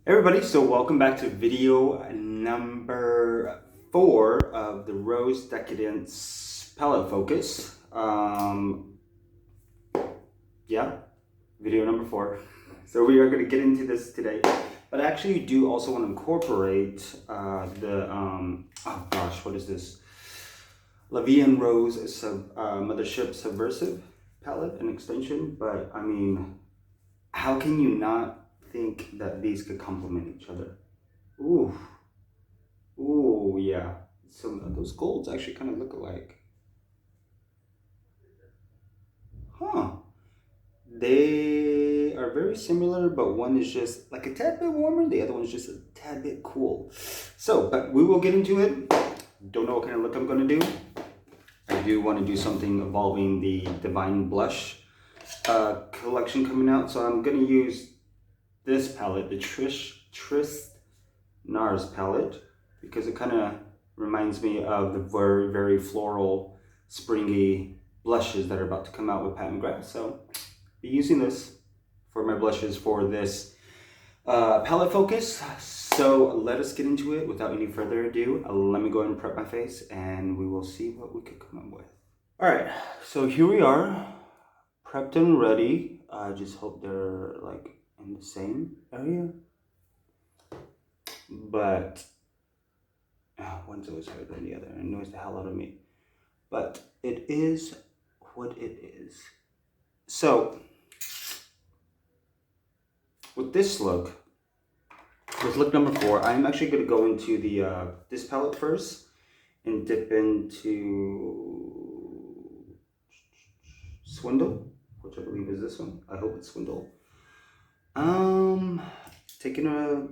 Everybody, so welcome back to video number 4 of the Rose Decadence palette focus. Yeah, video number 4. So we are going to get into this today, but I actually do also want to incorporate what is this? La Vie en Rose Mothership Subversive palette, an extension, but I mean, how can you not think that these could complement each other? Ooh, ooh, yeah. Some of those golds actually kind of look alike. Huh. They are very similar, but one is just like a tad bit warmer, the other one's just a tad bit cool. So, but we will get into it. Don't know what kind of look I'm going to do. I do want to do something involving the Divine Blush collection coming out, so I'm going to use this palette, the Tris NARS palette, because it kind of reminds me of the very, very floral, springy blushes that are about to come out with Pat McGrath. So be using this for my blushes for this palette focus. So let us get into it without any further ado. Let me go ahead and prep my face and we will see what we could come up with. All right, so here we are, prepped and ready. I just hope they're like in the same area, but one's always harder than the other and annoys the hell out of me, but it is what it is. So with this look, with look number 4, I'm actually going to go into the this palette first and dip into Swindle, which I believe is this one. I hope it's Swindle. Taking a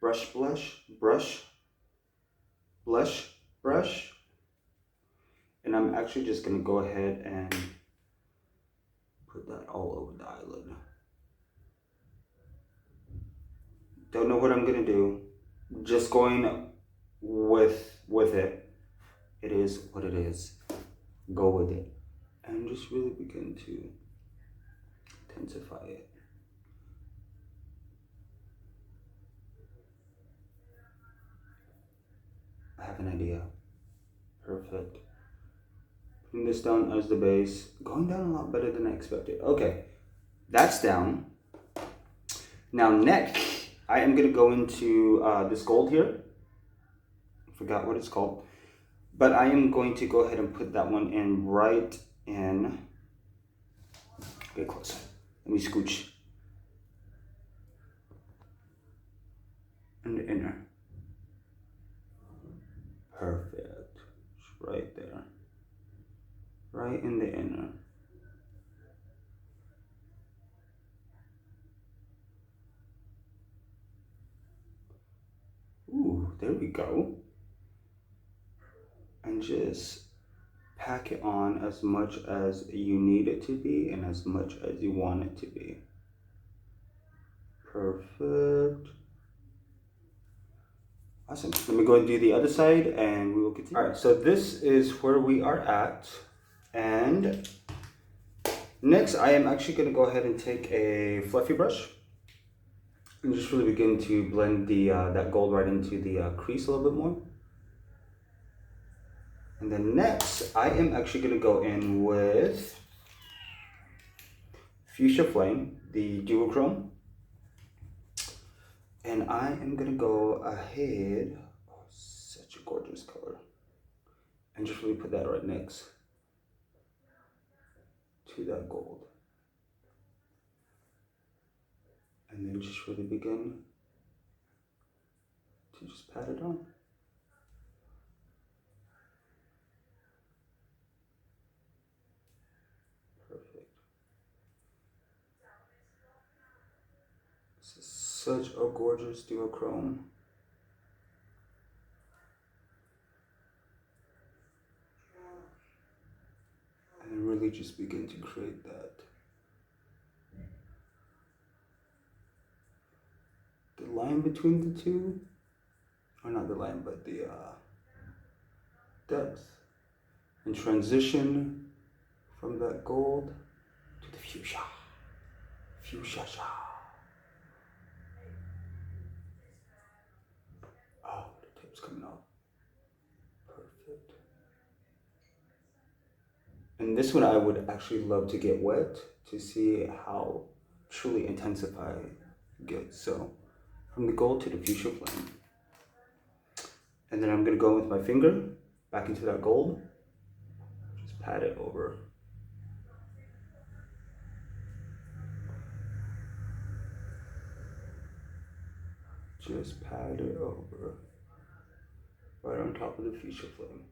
brush, and I'm actually just gonna go ahead and put that all over the eyelid. Don't know what I'm gonna do, just going with it. It is what it is. Go with it and just really begin to intensify it. I have an idea. Perfect. Putting this down as the base. Going down a lot better than I expected. Okay, that's down. Now next, I am going to go into this gold here. Forgot what it's called. But I am going to go ahead and put that one in right in. Get close. Let me scooch. In the inner. Perfect. It's right there. Right in the inner. Ooh, there we go. And just pack it on as much as you need it to be and as much as you want it to be. Perfect. Awesome. Let me go and do the other side and we will continue. All right, so this is where we are at. And next, I am actually going to go ahead and take a fluffy brush and just really begin to blend the that gold right into the crease a little bit more. And then next, I am actually going to go in with Fuchsia Flame, the duochrome. And I am going to go ahead, oh, such a gorgeous color, and just really put that right next to that gold. And then just really begin to just pat it on. Perfect. This is such a gorgeous duochrome. And then really just begin to create that. The line between the two, or not the line, but the depth, and transition from that gold to the fuchsia. Fuchsia. And this one I would actually love to get wet to see how truly intensified it gets. So from the gold to the fuchsia flame. And then I'm gonna go with my finger back into that gold. Just pat it over. Just pat it over. Right on top of the fuchsia flame.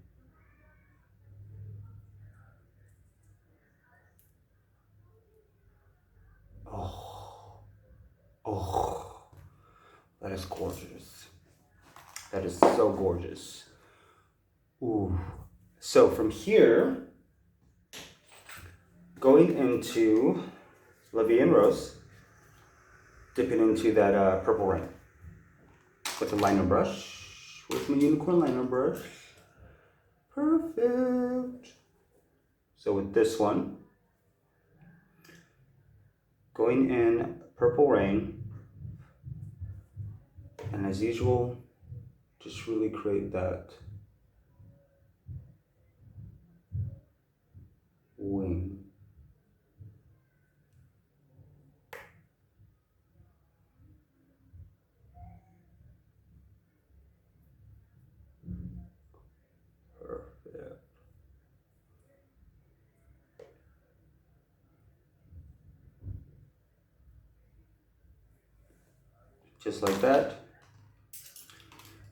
Oh, oh, that is gorgeous. That is so gorgeous. Ooh. So from here, going into La Vie en Rose, dipping into that purple rain with the liner brush, with my unicorn liner brush. Perfect. So with this one, going in purple rain, and as usual, just really create that wing. Perfect. Just like that.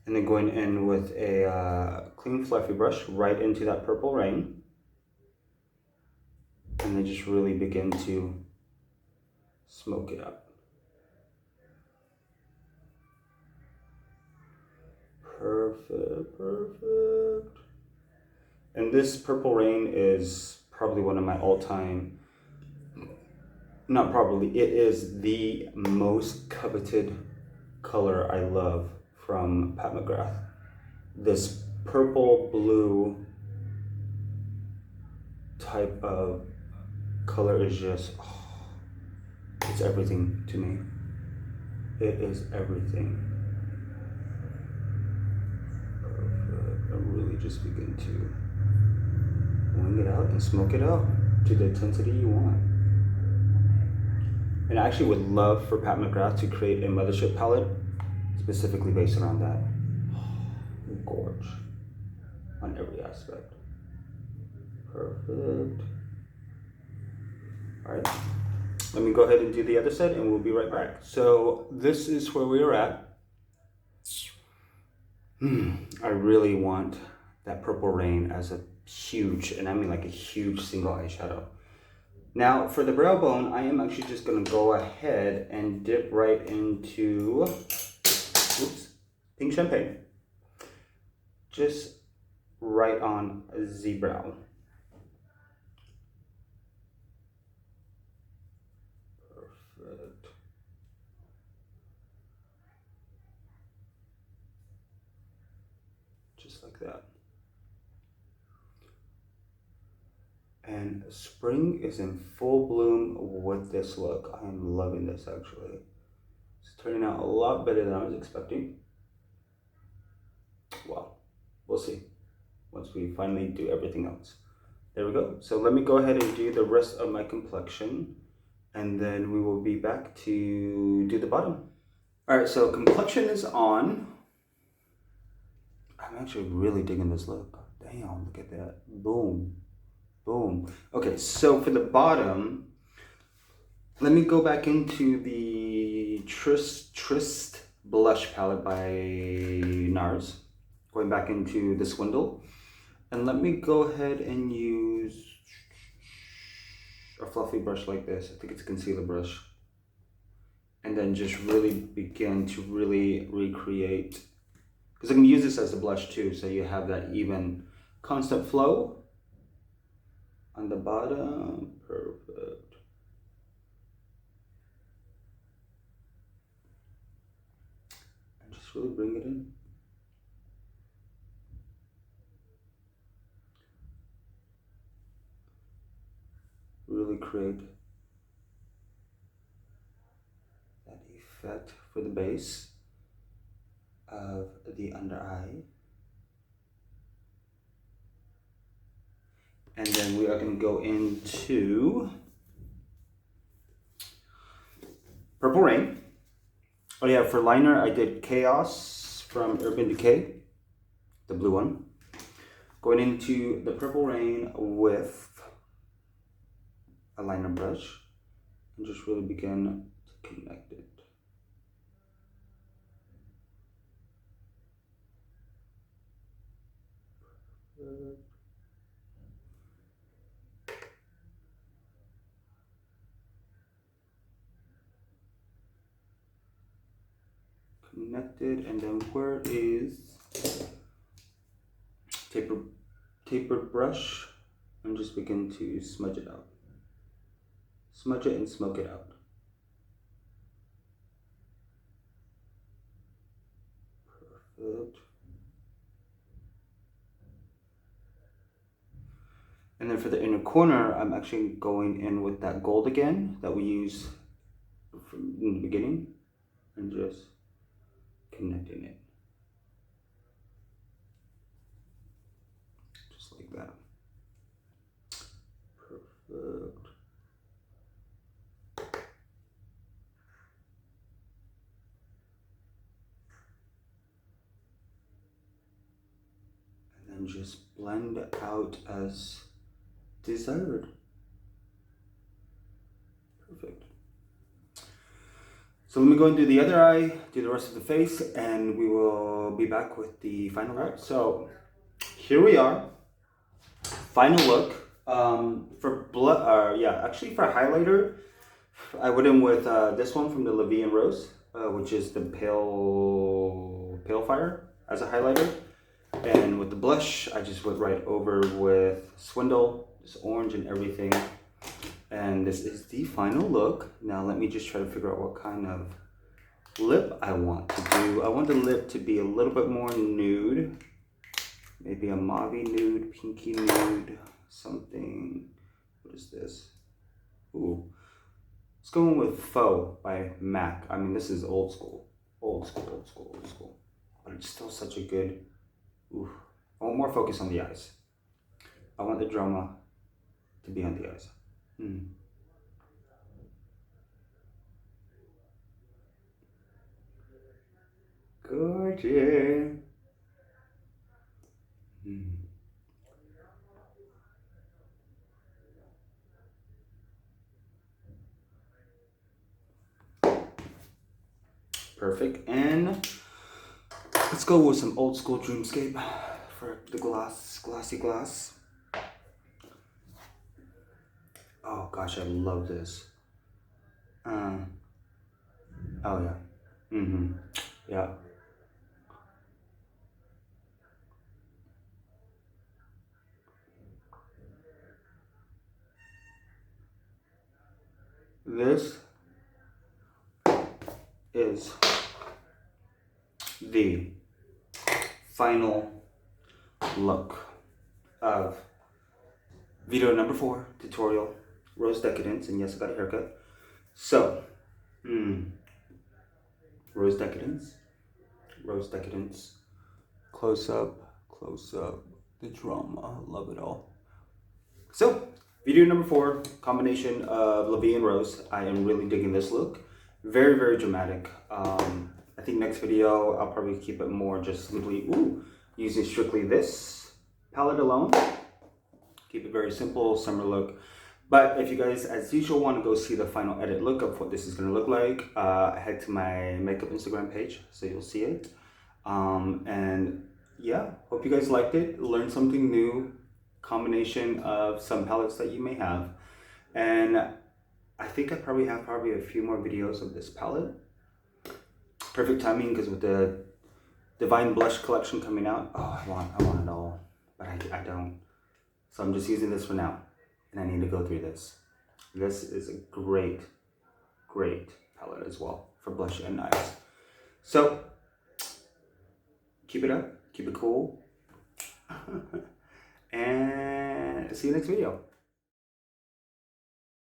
And then going in with a clean fluffy brush right into that purple rain. And then just really begin to smoke it up. Perfect, perfect. And this purple rain is probably one of my all-time, not probably, it is the most coveted color I love from Pat McGrath. This purple blue type of color is just, oh, it's everything to me. It is everything. Perfect. I really just begin to wing it out and smoke it out to the intensity you want. And I actually would love for Pat McGrath to create a mothership palette specifically based around that. Gorge on every aspect. Perfect. All right, let me go ahead and do the other side and we'll be right back. So this is where we are at. I really want that purple rain as a huge, and I mean like a huge single eyeshadow. Now for the brow bone, I am actually just gonna go ahead and dip right into, oops, pink champagne. Just right on the brow. Perfect. Just like that. And spring is in full bloom with this look. I am loving this actually. It's turning out a lot better than I was expecting. Wow, we'll see once we finally do everything else. There we go. So let me go ahead and do the rest of my complexion and then we will be back to do the bottom. All right, so complexion is on. I'm actually really digging this look. Damn, look at that. Boom, boom. Okay, so for the bottom, let me go back into the Trist blush palette by NARS. Going back into the Swindle. And let me go ahead and use a fluffy brush like this. I think it's a concealer brush. And then just really begin to really recreate, because I can use this as a blush too, so you have that even constant flow on the bottom. Perfect. And just really bring it in. Really create that effect for the base of the under eye. And then we are going to go into Purple Rain. Oh yeah, for liner I did Chaos from Urban Decay, the blue one. Going into the Purple Rain with a liner brush and just really begin to connect it. Connected, and then where is tapered brush, and just begin to smudge it out. Smudge it and smoke it out. Perfect. And then for the inner corner, I'm actually going in with that gold again that we used from in the beginning, and just connecting it. Just like that. Perfect. And then just blend out as desired. Perfect. So let me go and do the other eye, do the rest of the face, and we will be back with the final look. So here we are, final look. For blood, actually for highlighter, I went in with this one from the Levy and Rose, which is the Pale Fire as a highlighter. And with the blush, I just went right over with Swindle, this orange and everything. And this is the final look. Now let me just try to figure out what kind of lip I want to do. I want the lip to be a little bit more nude. Maybe a mauve nude, pinky nude, something. What is this? Ooh. Let's go in with Faux by MAC. I mean, this is old school. Old school. But it's still such a good... Ooh. I want more focus on the eyes. I want the drama to be on the eyes. Gorgeous. Perfect. And let's go with some old school Dreamscape for the glassy glass. Oh gosh, I love this. Oh yeah. Yeah. This is the final look of video number 4, tutorial, Rose Decadence, and yes, I got a haircut. So, Rose Decadence, close up, the drama, love it all. So, video number 4, combination of Levy and Rose. I am really digging this look. Very, very dramatic. I think next video, I'll probably keep it more just simply, using strictly this palette alone. Keep it very simple, summer look. But if you guys, as usual, want to go see the final edit look of what this is going to look like, head to my makeup Instagram page, so you'll see it. And yeah, hope you guys liked it, learned something new, combination of some palettes that you may have. And I think I probably have a few more videos of this palette. Perfect timing, because with the Divine Blush collection coming out, I want it all, but I don't. So I'm just using this for now, and I need to go through this. This is a great palette as well for blush and eyes. So keep it up, keep it cool, and see you next video.